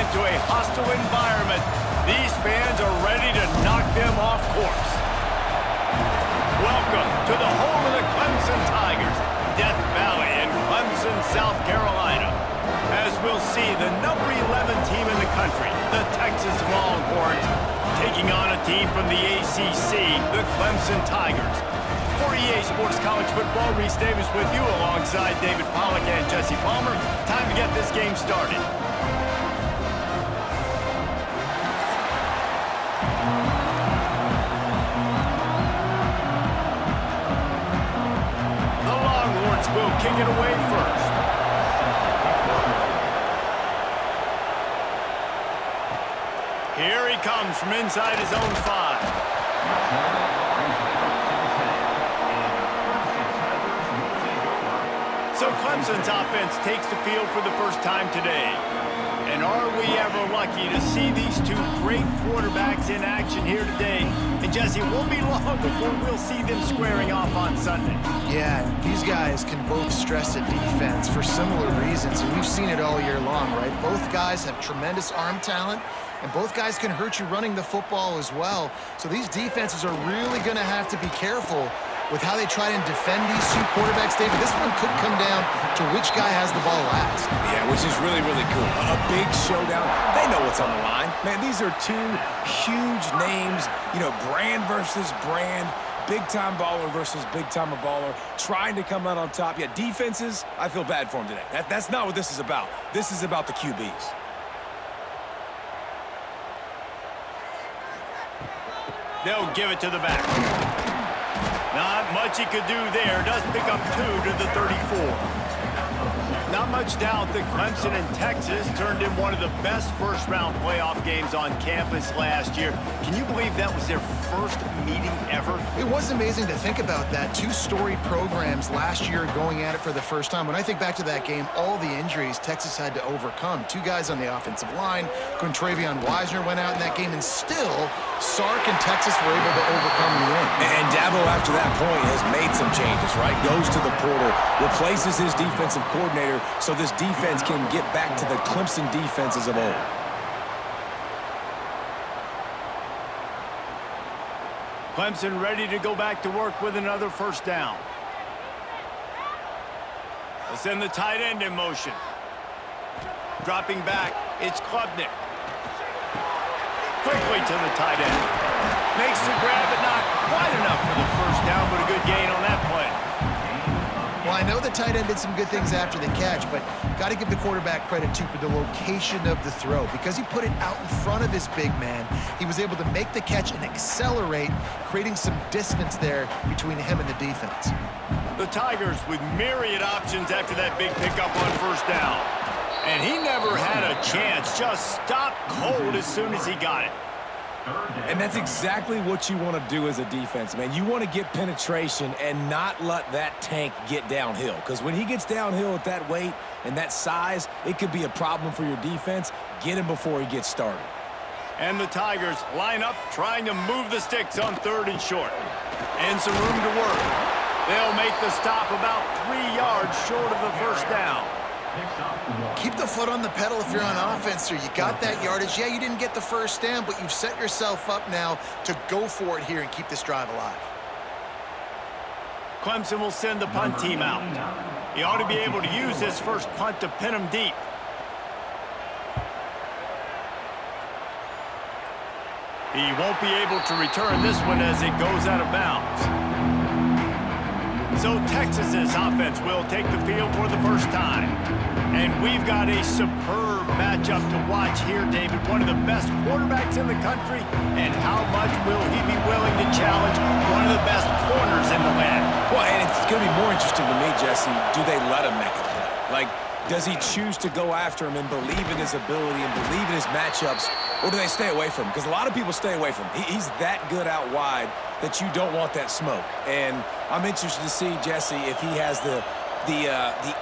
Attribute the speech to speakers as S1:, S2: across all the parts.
S1: into a hostile environment. These fans are ready to knock them off course. Welcome to the home of the Clemson Tigers, Death Valley in Clemson, South Carolina. As we'll see, the number 11 team in the country, the Texas Longhorns, taking on a team from the ACC, the Clemson Tigers. For EA Sports College Football, Reese Davis with you alongside David Pollack and Jesse Palmer. Time to get this game started. The Longhorns will kick it away first. Here he comes from inside his own 5. So Clemson's offense takes the field for the first time today. And are we ever lucky to see these two great quarterbacks in action here today? And Jesse, it won't be long before we'll see them squaring off on Sunday.
S2: Yeah, these guys can both stress a defense for similar reasons, and we've seen it all year long, right? Both guys have tremendous arm talent, and both guys can hurt you running the football as well. So these defenses are really going to have to be careful with how they try and defend these two quarterbacks, David. This one could come down to which guy has the ball last.
S3: Yeah, which is really, really cool. A big showdown. They know what's on the line. Man, these are two huge names, you know, brand versus brand, big-time baller versus big-time baller, trying to come out on top. Yeah, defenses, I feel bad for them today. That's not what this is about. This is about the QBs.
S1: They'll give it to the back. Not much he could do there. Does pick up 2 to the 34. Not much doubt that Clemson and Texas turned in one of the best first-round playoff games on campus last year. Can you believe that was their first meeting ever?
S2: It was amazing to think about that. Two storied programs last year going at it for the first time. When I think back to that game, all the injuries Texas had to overcome. Two guys on the offensive line. Quintravion Wisener went out in that game, and still, Sark and Texas were able to overcome and win.
S3: And Dabo, after that point, has made some changes, right? Goes to the portal, replaces his defensive coordinator, so this defense can get back to the Clemson defenses of old.
S1: Clemson ready to go back to work with another first down. They'll send the tight end in motion. Dropping back, it's Klubnik. Quickly to the tight end. Makes the grab, but not quite enough for the first down, but a good gain on that play.
S2: Well, I know the tight end did some good things after the catch, but got to give the quarterback credit, too, for the location of the throw. Because he put it out in front of his big man, he was able to make the catch and accelerate, creating some distance there between him and the defense.
S1: The Tigers with myriad options after that big pickup on first down. And he never had a chance, just stopped cold as soon as he got it.
S3: And that's exactly what you want to do as a defense, man. You want to get penetration and not let that tank get downhill. Because when he gets downhill at that weight and that size, it could be a problem for your defense. Get him before he gets started.
S1: And the Tigers line up, trying to move the sticks on 3rd and short. And some room to work. They'll make the stop about 3 yards short of the first down.
S2: Keep the foot on the pedal if you're on offense, sir. You got that yardage. Yeah, you didn't get the first down, but you've set yourself up now to go for it here and keep this drive alive.
S1: Clemson will send the punt team out. He ought to be able to use this first punt to pin him deep. He won't be able to return this one as it goes out of bounds. So Texas's offense will take the field for the first time. And we've got a superb matchup to watch here, David. One of the best quarterbacks in the country. And how much will he be willing to challenge one of the best corners in the land?
S3: Well, and it's going to be more interesting to me, Jesse, do they let him make a play? Like, does he choose to go after him and believe in his ability and believe in his matchups, or do they stay away from him? Because a lot of people stay away from him. He's that good out wide that you don't want that smoke. And I'm interested to see, Jesse, if he has the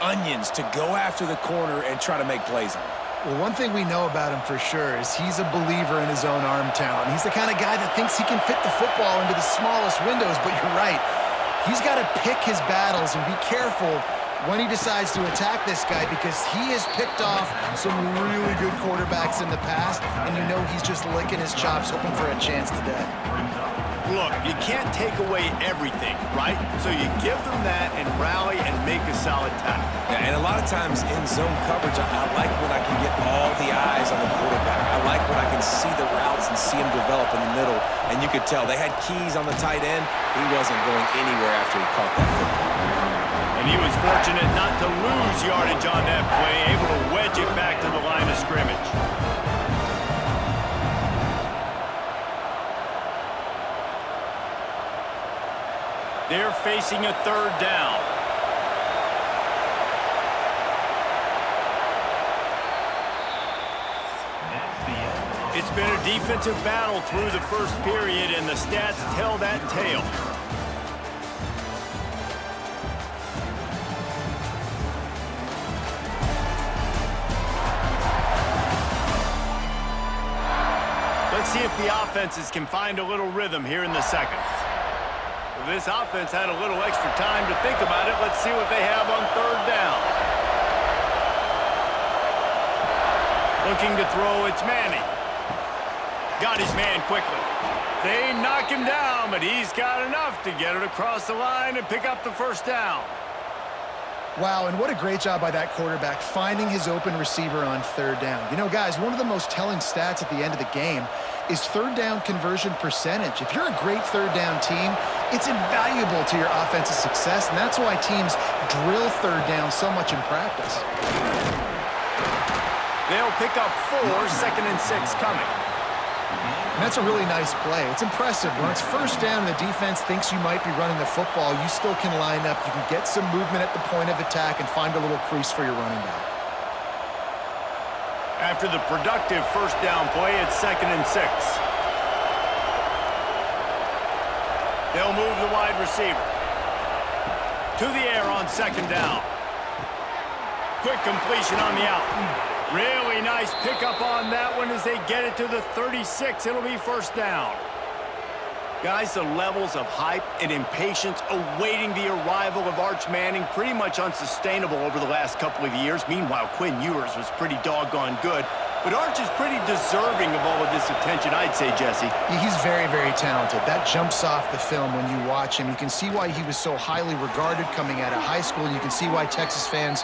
S3: onions to go after the corner and try to make plays on him.
S2: Well, one thing we know about him for sure is he's a believer in his own arm talent. He's the kind of guy that thinks he can fit the football into the smallest windows, but you're right. He's got to pick his battles and be careful when he decides to attack this guy, because he has picked off some really good quarterbacks in the past, and you know he's just licking his chops, hoping for a chance today.
S1: Look, you can't take away everything, right? So you give them that and rally and make a solid tackle.
S3: Yeah, and a lot of times in zone coverage, I like when I can get all the eyes on the quarterback. I like when I can see the routes and see him develop in the middle. And you could tell they had keys on the tight end. He wasn't going anywhere after he caught that football.
S1: And he was fortunate not to lose yardage on that play, able to wedge it back to the line of scrimmage. They're facing a third down. It's been a defensive battle through the first period, and the stats tell that tale. Let's see if the offenses can find a little rhythm here in the second. This offense had a little extra time to think about it. Let's see what they have on third down. Looking to throw, it's Manning. Got his man quickly. They knock him down, but he's got enough to get it across the line and pick up the first down.
S2: Wow, and what a great job by that quarterback finding his open receiver on third down. You know, guys, one of the most telling stats at the end of the game is third down conversion percentage. If you're a great third down team, it's invaluable to your offensive success, and that's why teams drill third down so much in practice.
S1: They'll pick up 4, 2nd and 6 coming.
S2: And that's a really nice play. It's impressive. When it's first down and the defense thinks you might be running the football, you still can line up. You can get some movement at the point of attack and find a little crease for your running back.
S1: After the productive first down play, it's 2nd and 6. They'll move the wide receiver to the air on 2nd down. Quick completion on the out. Really nice pickup on that one as they get it to the 36. It'll be first down. Guys, the levels of hype and impatience awaiting the arrival of Arch Manning pretty much unsustainable over the last couple of years. Meanwhile, Quinn Ewers was pretty doggone good. But Arch is pretty deserving of all of this attention, I'd say, Jesse.
S2: He's very, very talented. That jumps off the film when you watch him. You can see why he was so highly regarded coming out of high school. You can see why Texas fans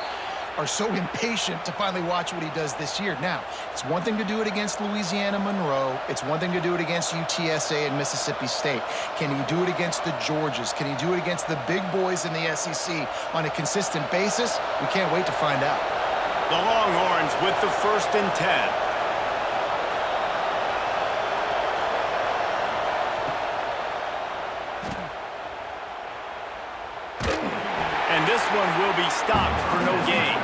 S2: are so impatient to finally watch what he does this year. Now, it's one thing to do it against Louisiana Monroe. It's one thing to do it against UTSA and Mississippi State. Can he do it against the Georgias? Can he do it against the big boys in the SEC on a consistent basis? We can't wait to find out.
S1: The Longhorns with the 1st and 10. And this one will be stopped for no gain.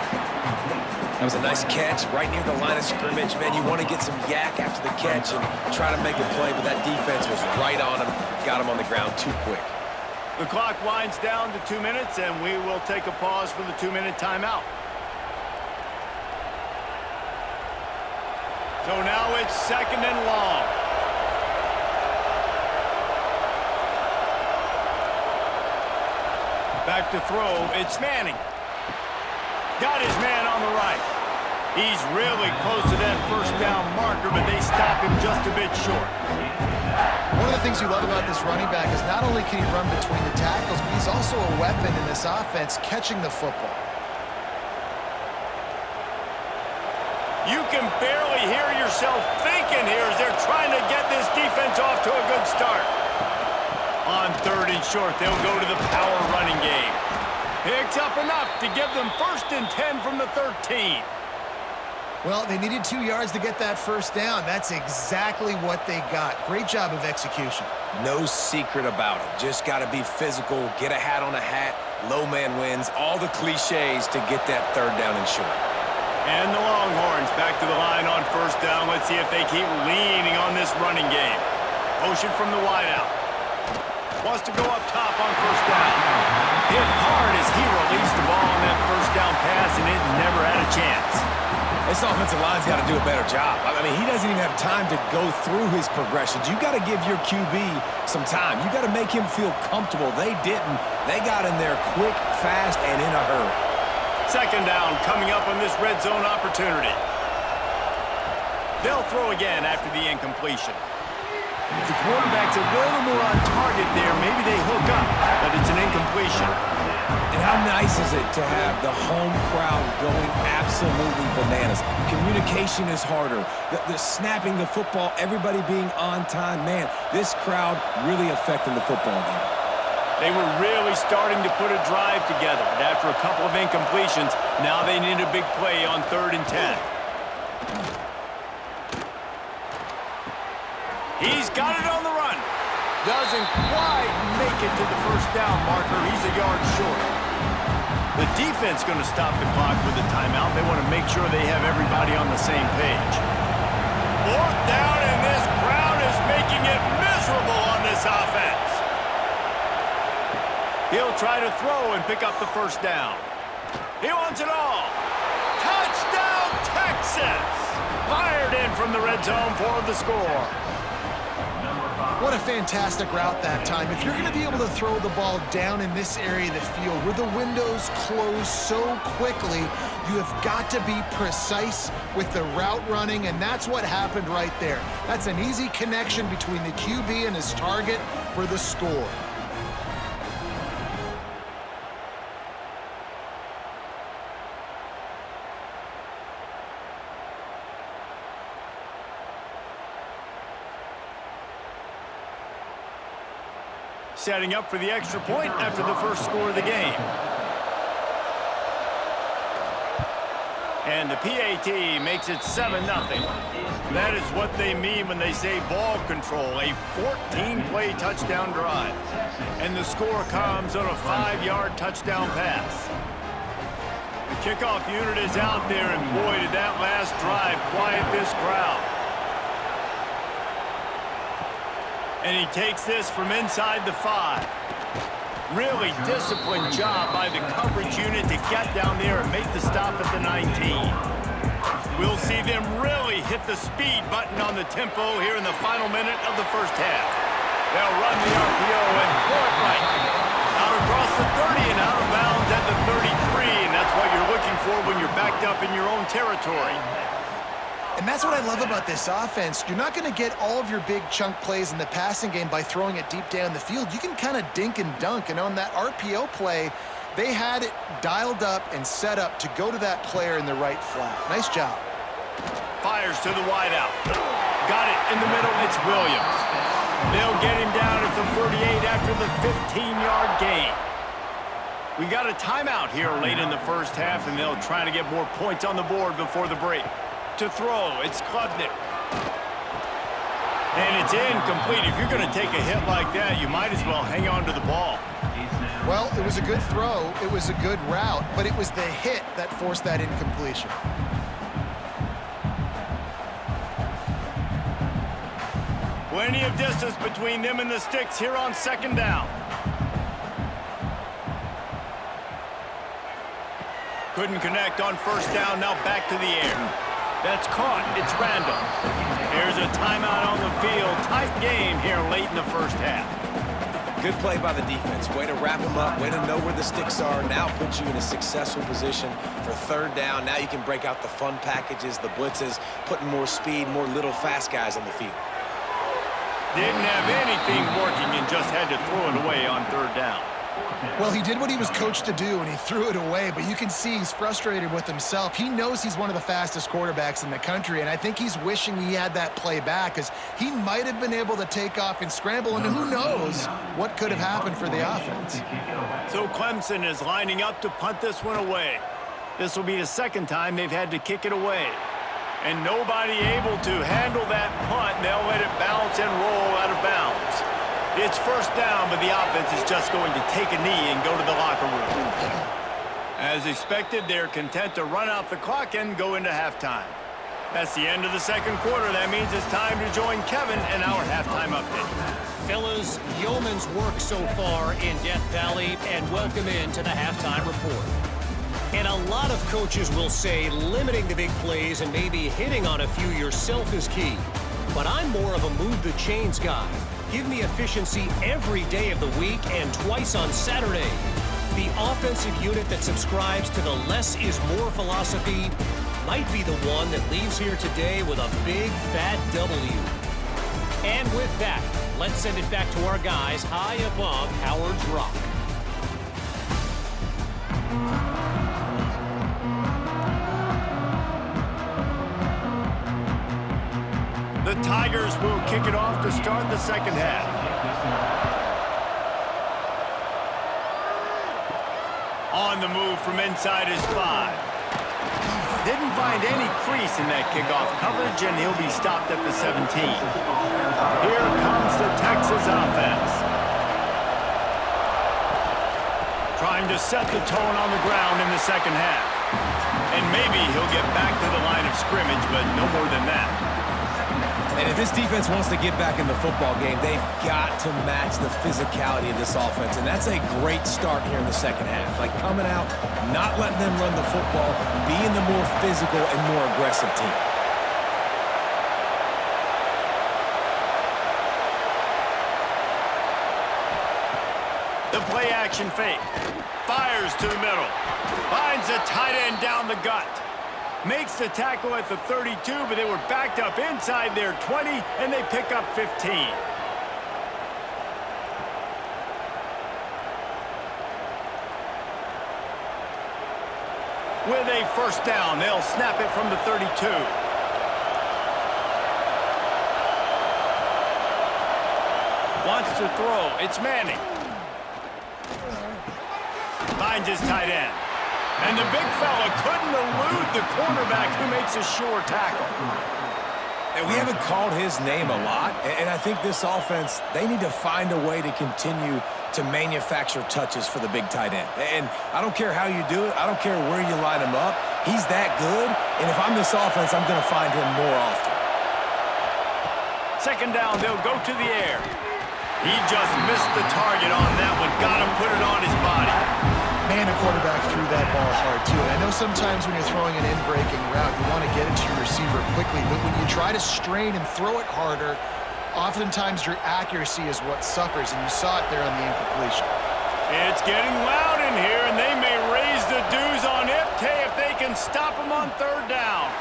S3: That was a nice catch right near the line of scrimmage. Man, you want to get some yak after the catch and try to make a play, but that defense was right on him. Got him on the ground too quick.
S1: The clock winds down to 2 minutes, and we will take a pause for the 2-minute timeout. So now it's 2nd and long. Back to throw, it's Manning. Got his man on the right. He's really close to that first down marker, but they stop him just a bit short.
S2: One of the things you love about this running back is not only can he run between the tackles, but he's also a weapon in this offense catching the football.
S1: You can barely hear yourself thinking here as they're trying to get this defense off to a good start. On 3rd and short, they'll go to the power running game. Picks up enough to give them 1st and 10 from the 13.
S2: Well, they needed 2 yards to get that first down. That's exactly what they got. Great job of execution.
S3: No secret about it. Just got to be physical, get a hat on a hat, low man wins, all the cliches to get that 3rd down and short.
S1: And the Longhorns back to the line on 1st down. Let's see if they keep leaning on this running game. Motion from the wideout. Wants to go up top on 1st down. Hit hard as he released the ball on that 1st down pass, and it never had a chance.
S3: This offensive line's got to do a better job. I mean, he doesn't even have time to go through his progressions. You got to give your QB some time. You got to make him feel comfortable. They didn't. They got in there quick, fast, and in a hurry.
S1: Second down coming up on this red zone opportunity. They'll throw again after the incompletion. If the quarterback's a little more on target there, maybe they hook up, but it's an incompletion.
S3: And how nice is it to have the home crowd going absolutely bananas? Communication is harder. The snapping the football, everybody being on time. Man, this crowd really affecting the football game.
S1: They were really starting to put a drive together. And after a couple of incompletions, now they need a big play on 3rd and 10. He's got it on the run. Doesn't quite make it to the first down marker. He's a yard short. The defense going to stop the clock with a timeout. They want to make sure they have everybody on the same page. 4th down, and this crowd is making it miserable on this offense. He'll try to throw and pick up the first down. He wants it all. Touchdown, Texas! Fired in from the red zone for the score.
S2: What a fantastic route that time. If you're going to be able to throw the ball down in this area of the field where the windows close so quickly, you have got to be precise with the route running, and that's what happened right there. That's an easy connection between the QB and his target for the score.
S1: Setting up for the extra point after the first score of the game. And the PAT makes it 7-0. That is what they mean when they say ball control, a 14-play touchdown drive. And the score comes on a 5-yard touchdown pass. The kickoff unit is out there, and boy, did that last drive quiet this crowd. And he takes this from inside the 5. Really disciplined job by the coverage unit to get down there and make the stop at the 19. We'll see them really hit the speed button on the tempo here in the final minute of the first half. They'll run the RPO and throw it right out across the 30 and out of bounds at the 33, and that's what you're looking for when you're backed up in your own territory.
S2: And that's what I love about this offense. You're not going to get all of your big chunk plays in the passing game by throwing it deep down the field. You can kind of dink and dunk. And on that RPO play, they had it dialed up and set up to go to that player in the right flat. Nice job.
S1: Fires to the wideout. Got it in the middle. It's Williams. They'll get him down at the 38 after the 15-yard gain. We got a timeout here late in the first half, and they'll try to get more points on the board before the break. To throw, it's Klubnik. And it's incomplete. If you're going to take a hit like that, you might as well hang on to the ball.
S2: Well, it was a good throw. It was a good route, but it was the hit that forced that incompletion.
S1: Plenty of distance between them and the sticks here on second down. Couldn't connect on first down. Now back to the air. That's caught. It's Randall. Here's a timeout on the field. Tight game here late in the first half.
S3: Good play by the defense. Way to wrap them up. Way to know where the sticks are. Now puts you in a successful position for third down. Now you can break out the fun packages, the blitzes, putting more speed, more little fast guys on the field.
S1: Didn't have anything working and just had to throw it away on third down.
S2: Well, he did what he was coached to do, and he threw it away, but you can see he's frustrated with himself. He knows he's one of the fastest quarterbacks in the country, and I think he's wishing he had that play back, because he might have been able to take off and scramble, and who knows what could have happened for the offense.
S1: So Clemson is lining up to punt this one away. This will be the second time they've had to kick it away. And nobody able to handle that punt. They'll let it bounce and roll out of bounds. It's first down, but the offense is just going to take a knee and go to the locker room. As expected, they're content to run out the clock and go into halftime. That's the end of the second quarter. That means it's time to join Kevin in our halftime update.
S4: Fellas, yeoman's work so far in Death Valley, and welcome into the halftime report. And a lot of coaches will say limiting the big plays and maybe hitting on a few yourself is key. But I'm more of a move the chains guy. Give me efficiency every day of the week and twice on Saturday. The offensive unit that subscribes to the less is more philosophy might be the one that leaves here today with a big, fat W. And with that, let's send it back to our guys high above Howard's Rock.
S1: The Tigers will kick it off to start the second half. On the move from inside his 5. Didn't find any crease in that kickoff coverage, and he'll be stopped at the 17. Here comes the Texas offense. Trying to set the tone on the ground in the second half. And maybe he'll get back to the line of scrimmage, but no more than that.
S3: And if this defense wants to get back in the football game, they've got to match the physicality of this offense. And that's a great start here in the second half. Like coming out, not letting them run the football, being the more physical and more aggressive team.
S1: The play action fake. Fires to the middle. Finds a tight end down the gut. Makes the tackle at the 32, but they were backed up inside their 20, and they pick up 15. With a first down, they'll snap it from the 32. Wants to throw. It's Manning. Finds his tight end. And the big fella couldn't elude the cornerback who makes a sure tackle.
S3: And we haven't called his name a lot, and I think this offense, they need to find a way to continue to manufacture touches for the big tight end. And I don't care how you do it. I don't care where you line him up. He's that good, and if I'm this offense, I'm going to find him more often.
S1: Second down, they'll go to the air. He just missed the target on that one. Got him, put it on his body.
S2: Man, a quarterback threw that ball hard, too. And I know sometimes when you're throwing an in-breaking route, you want to get it to your receiver quickly. But when you try to strain and throw it harder, oftentimes your accuracy is what suffers. And you saw it there on the incompletion.
S1: It's getting loud in here, and they may raise the dues on Ipte if they can stop him on third down.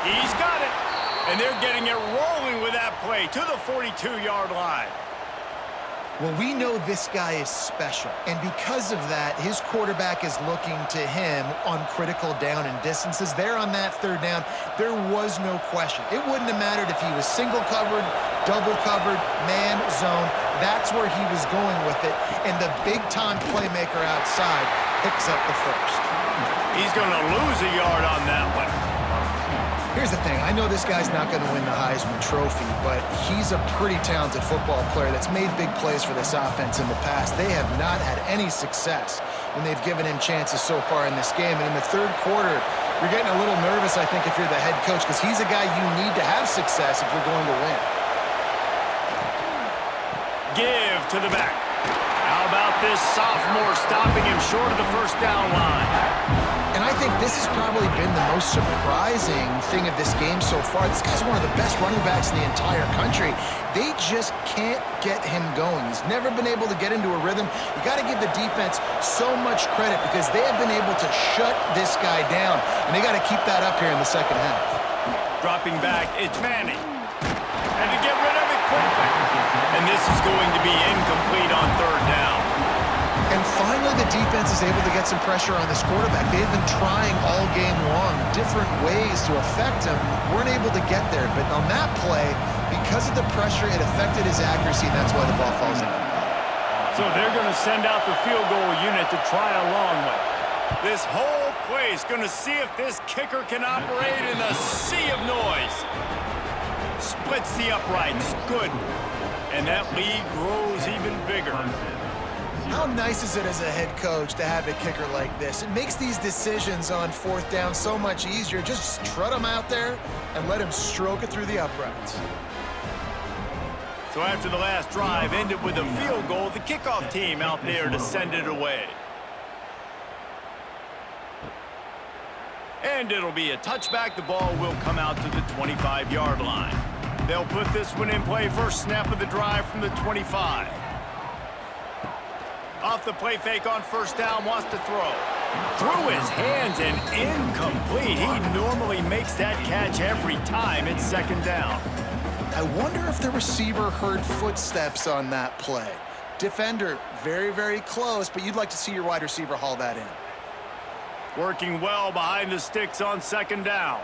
S1: He's got it. And they're getting it rolling with that play to the 42-yard line.
S2: Well, we know this guy is special, and because of that, his quarterback is looking to him on critical down and distances. There on that third down, there was no question. It wouldn't have mattered if he was single covered, double covered, man, zone. That's where he was going with it, and the big-time playmaker outside picks up the first.
S1: He's going to lose a yard on that one.
S2: Here's the thing. I know this guy's not going to win the Heisman Trophy, but he's a pretty talented football player that's made big plays for this offense in the past. They have not had any success when they've given him chances so far in this game. And in the third quarter, you're getting a little nervous, I think, if you're the head coach, because he's a guy you need to have success if you're going to win.
S1: Give to the back. How about this sophomore stopping him short of the first down line?
S2: And I think this has probably been the most surprising thing of this game so far. This guy's one of the best running backs in the entire country. They just can't get him going. He's never been able to get into a rhythm. You got to give the defense so much credit because they have been able to shut this guy down, and they got to keep that up here in the second half.
S1: Dropping back, it's Manning. And to get rid of it quickly. And this is going to be incomplete on third down.
S2: And finally, the defense is able to get some pressure on this quarterback. They've been trying all game long different ways to affect him. Weren't able to get there. But on that play, because of the pressure, it affected his accuracy, and that's why the ball falls in.
S1: So they're going to send out the field goal unit to try a long one. This whole play is going to see if this kicker can operate in the sea of noise. Splits the uprights. Good. And that lead grows even bigger.
S2: How nice is it as a head coach to have a kicker like this? It makes these decisions on fourth down so much easier. Just trot him out there and let him stroke it through the uprights.
S1: So after the last drive ended with a field goal, the kickoff team out there to send it away. And it'll be a touchback. The ball will come out to the 25-yard line. They'll put this one in play. First snap of the drive from the 25. Off the play fake on first down, wants to throw. Through his hands and incomplete. He normally makes that catch every time. It's second down.
S2: I wonder if the receiver heard footsteps on that play. Defender, very, very close, but you'd like to see your wide receiver haul that in.
S1: Working well behind the sticks on second down.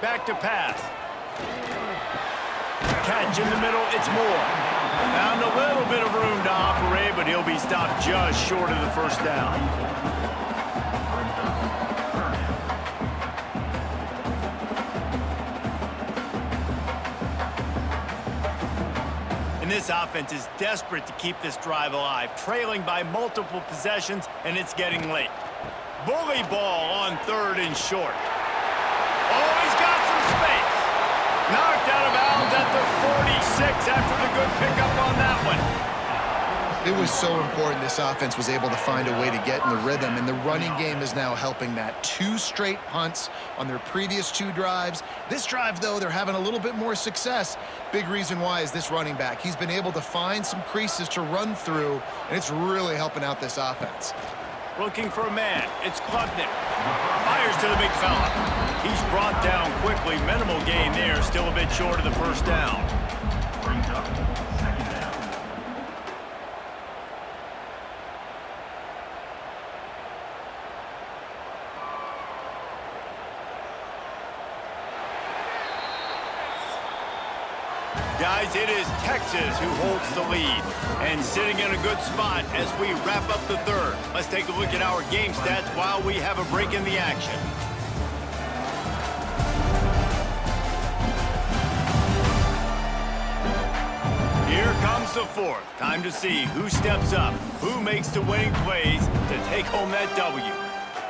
S1: Back to pass. Catch in the middle, it's Moore. Found a little bit of room to operate, but he'll be stopped just short of the first down. And this offense is desperate to keep this drive alive, trailing by multiple possessions, and it's getting late. Bully ball on third and short. Oh, he's got some space. Knocked out of bounds at the 46 after the good pickup on that one.
S2: It was so important this offense was able to find a way to get in the rhythm, and the running game is now helping that. 2 straight punts on their previous 2 drives. This drive, though, they're having a little bit more success. Big reason why is this running back. He's been able to find some creases to run through, and it's really helping out this offense.
S1: Looking for a man. It's Klubnik. Fires to the big fella. He's brought down quickly. Minimal gain there. Still a bit short of the first down. Guys, it is Texas who holds the lead and sitting in a good spot as we wrap up the third. Let's take a look at our game stats while we have a break in the action. Here comes the fourth. Time to see who steps up, who makes the winning plays to take home that W.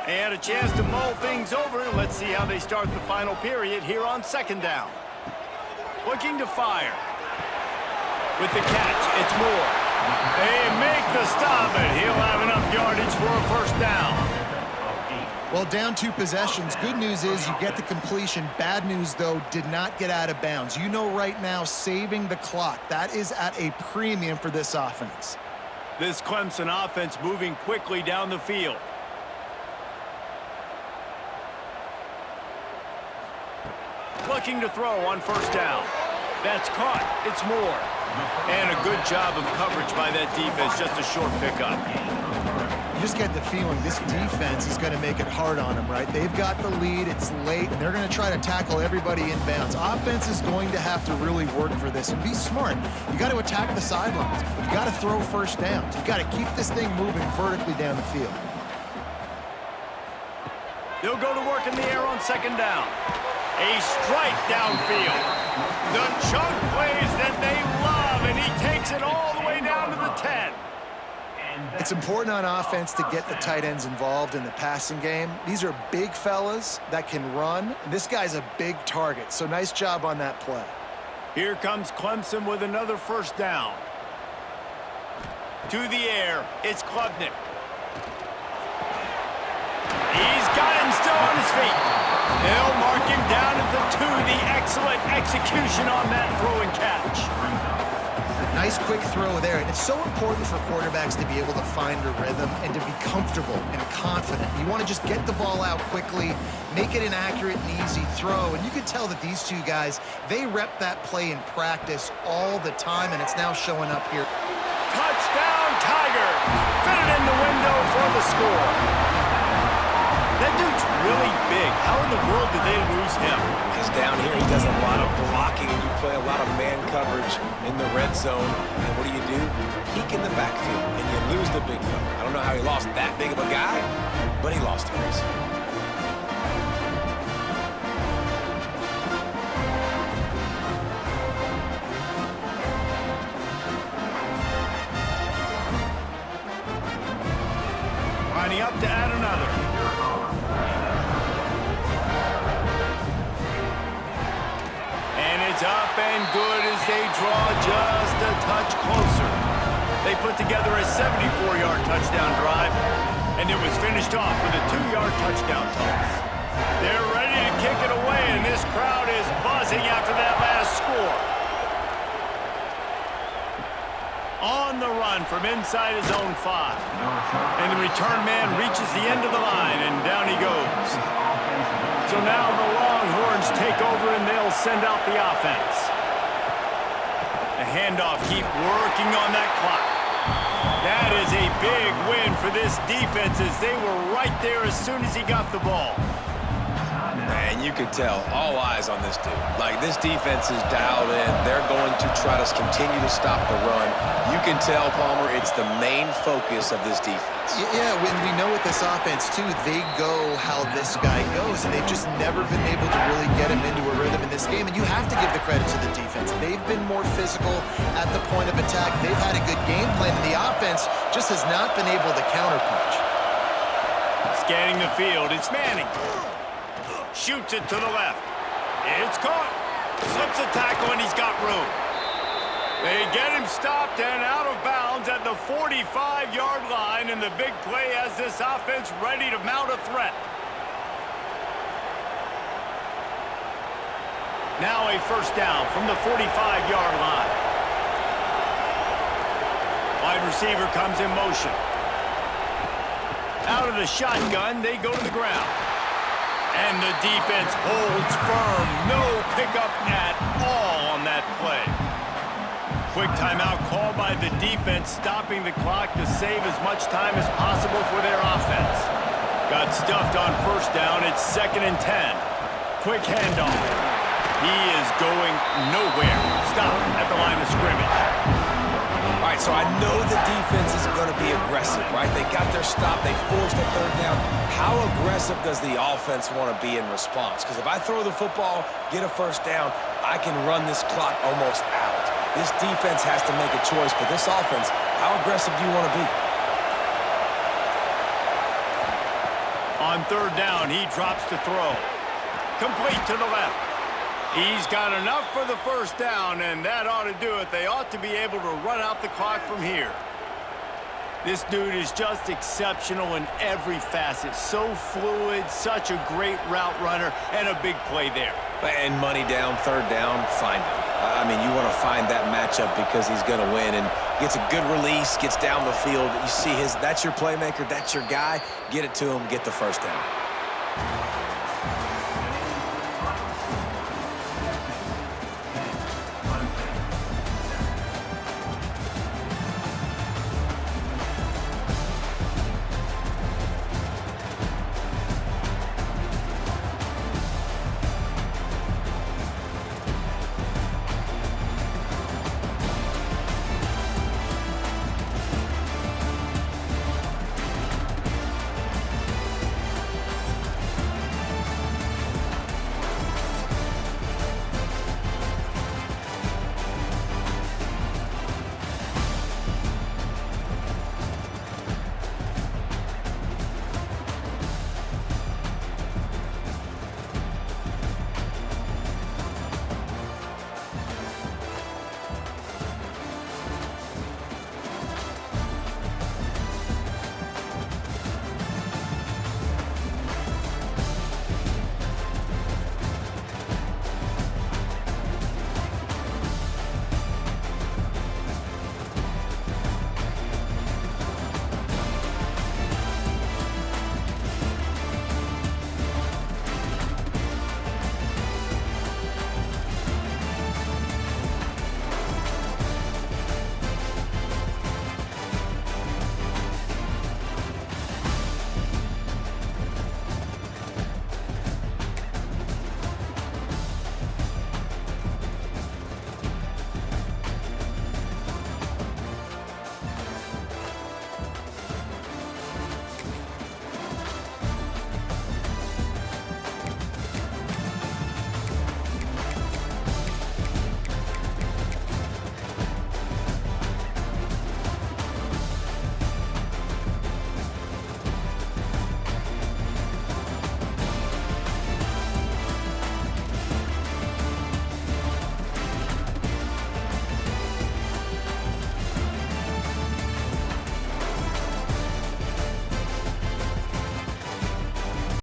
S1: And a chance to mull things over. Let's see how they start the final period here on second down. Looking to fire. With the catch, it's Moore. They make the stop, and he'll have enough yardage for a first down.
S2: Well, down 2 possessions. Good news is you get the completion. Bad news, though, did not get out of bounds. You know right now, saving the clock. That is at a premium for this offense.
S1: This Clemson offense moving quickly down the field. Looking to throw on first down. That's caught. It's Moore. And a good job of coverage by that defense. Just a short pickup.
S2: You just get the feeling this defense is going to make it hard on them, right? They've got the lead. It's late, and they're going to try to tackle everybody inbounds. Offense is going to have to really work for this and be smart. You got to attack the sidelines. You got to throw first downs. You got to keep this thing moving vertically down the field.
S1: They'll go to work in the air on second down. A strike downfield. The chunk plays that they love, and he takes it all the way down to the 10.
S2: It's important on offense to get the tight ends involved in the passing game. These are big fellas that can run. This guy's a big target, so nice job on that play.
S1: Here comes Clemson with another first down. To the air, it's Klubnik. He's got him still on his feet. They'll mark him down at the 2. The excellent execution on that throw and catch.
S2: Nice quick throw there. And it's so important for quarterbacks to be able to find a rhythm and to be comfortable and confident. You want to just get the ball out quickly, make it an accurate and easy throw. And you can tell that these 2 guys, they rep that play in practice all the time, and it's now showing up here.
S1: Touchdown, Tigers! Fit it in the window for the score. That dude's really big. How in the world did they lose him?
S3: Because down here he does a lot of blocking, and you play a lot of man coverage in the red zone. And what do? Peek in the backfield, and you lose the big fella. I don't know how he lost that big of a guy, but he lost a race.
S1: Lining up to add another. It's up and good as they draw just a touch closer. They put together a 74-yard touchdown drive, and it was finished off with a 2-yard touchdown toss. They're ready to kick it away, and this crowd is buzzing after that last score. On the run from inside his own 5. And the return man reaches the end of the line, and down he goes. So now the Longhorns take over, and they'll send out the offense. The handoff, keep working on that clock. That is a big win for this defense as they were right there as soon as he got the ball.
S3: And you could tell, all eyes on this dude. Like, this defense is dialed in. They're going to try to continue to stop the run. You can tell, Palmer, it's the main focus of this defense.
S2: Yeah, when we know with this offense, too, they go how this guy goes, and they've just never been able to really get him into a rhythm in this game, and you have to give the credit to the defense. They've been more physical at the point of attack. They've had a good game plan, and the offense just has not been able to counterpunch.
S1: Scanning the field, it's Manning. Shoots it to the left. It's caught. Slips a tackle, and he's got room. They get him stopped and out of bounds at the 45-yard line, and the big play has this offense ready to mount a threat. Now a first down from the 45-yard line. Wide receiver comes in motion. Out of the shotgun, they go to the ground. And the defense holds firm. No pickup at all on that play. Quick timeout called by the defense, stopping the clock to save as much time as possible for their offense. Got stuffed on first down. It's 2nd and 10. Quick handoff. He is going nowhere. Stop at the line of scrimmage.
S3: All right, so I know the defense is going to be aggressive, right? They got their stop. They forced the 3rd down. How aggressive does the offense want to be in response? Because if I throw the football, get a first down, I can run this clock almost out. This defense has to make a choice, but this offense, how aggressive do you want to be?
S1: On 3rd down, he drops to throw. Complete to the left. He's got enough for the first down, and that ought to do it. They ought to be able to run out the clock from here. This dude is just exceptional in every facet. So fluid, such a great route runner, and a big play there.
S3: And money down, 3rd down, find him. I mean, you want to find that matchup because he's going to win, and gets a good release, gets down the field. You see that's your playmaker, that's your guy. Get it to him, get the first down.